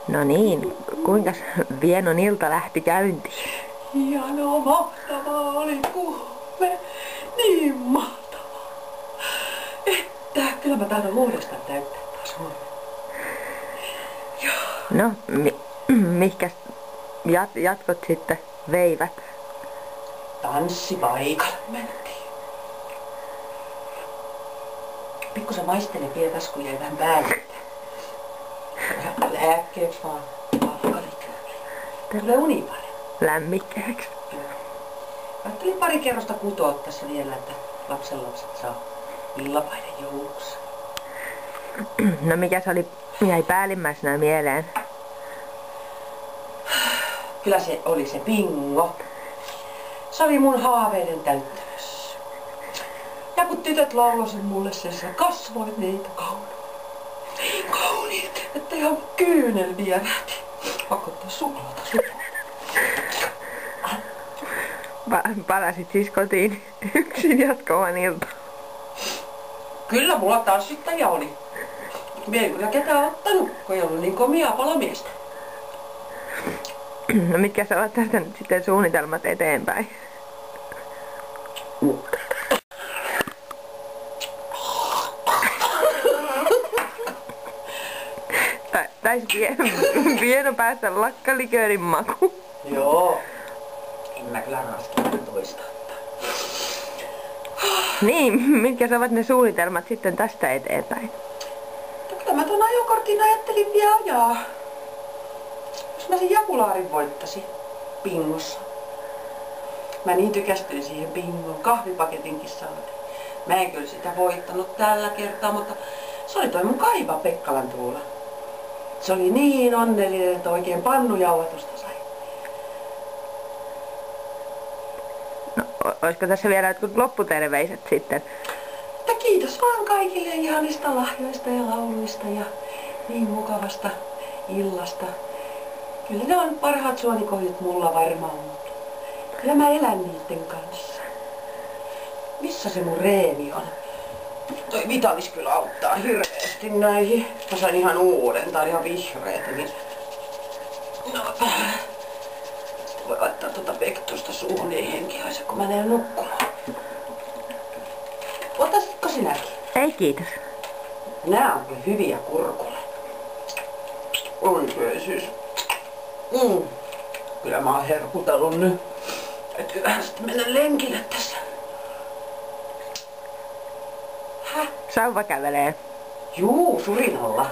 No niin, kuinka Vienon ilta lähti käyntiin? Hienoa, mahtavaa oli kuule. Niin mahtavaa. Että kyllä mä tahdon uudestaan täyttää taas huomenna. No, mihkäs jatkot sitten veivät? Tanssipaikalle mentiin. Pikkusen maistelen vielä tässä, kun jäi vähän päälle. Lääkkeeksi vaan. Tulee uni paljon. Lämmikkeeksi. Ajattelin pari kerrosta kutoa tässä vielä, että lapsenlapset saa villapaiden jouluksi. No mikäs jäi päällimmäisenä mieleen? Kyllä se oli se bingo. Se oli mun haaveiden täyttämys. Ja kun tytöt laulasin mulle sen, sä kasvoit niitä kauniita. Niin kauniita, että ihan kyynel vierähti. Pakko ottaa suklaata. Palasit siis kotiin yksin jatkovan ilta. Kyllä mulla tanssittajia oli. Mie ei kyllä ketään ottanut, kun ei ollut niin komia palomiestä. No mitkä sä oot tästä nyt sitten suunnitelmat eteenpäin? Taisi Vieno päästä lakkaliköörin maku. Joo. En mä kyllä raskina toista. Niin, mitkä ovat ne suunnitelmat sitten tästä eteenpäin? No kyllä mä ton ajokortin ajattelin vielä ajaa. Jos mä sen Jakulaarin voittasin bingossa. Mä niin tykästyin siihen bingon. Kahvipaketinkin saatiin. Mä en kyllä sitä voittanut tällä kertaa, mutta se oli toi mun kaiva Pekkalan Tuula. Se oli niin onnellinen, että oikein pannujauhatusta sai. No, olisiko tässä vielä jotkut lopputerveiset sitten? Mutta kiitos vaan kaikille ihanista lahjoista ja lauluista ja niin mukavasta illasta. Kyllä ne on parhaat suonikohdit mulla varmaan, mutta kyllä mä elän niiden kanssa. Missä se mun reemi on? Toi Vitalis kyllä auttaa hirveästi näihin. Mä sain ihan uuden, tää on ihan vihreetä. Niin... No, sitten voi laittaa tuota pektusta suuhun, niin henki haise, kun mä menen nukkumaan. Otasitko sinäkin? Ei kiitos. Nää on kyllä hyviä kurkulle. Oikein Kyllä mä oon herkutellut nyt. Täytyy vähän sitten mennä lenkille tässä. Häh? Sauva kävelee. Juu, surinalla.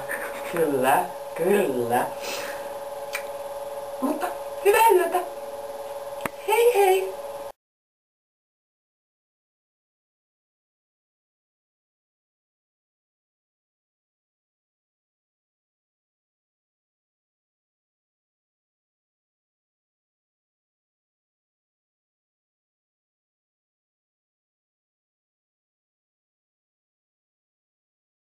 Kyllä, kyllä. Mutta hyvää yötä. Hei hei.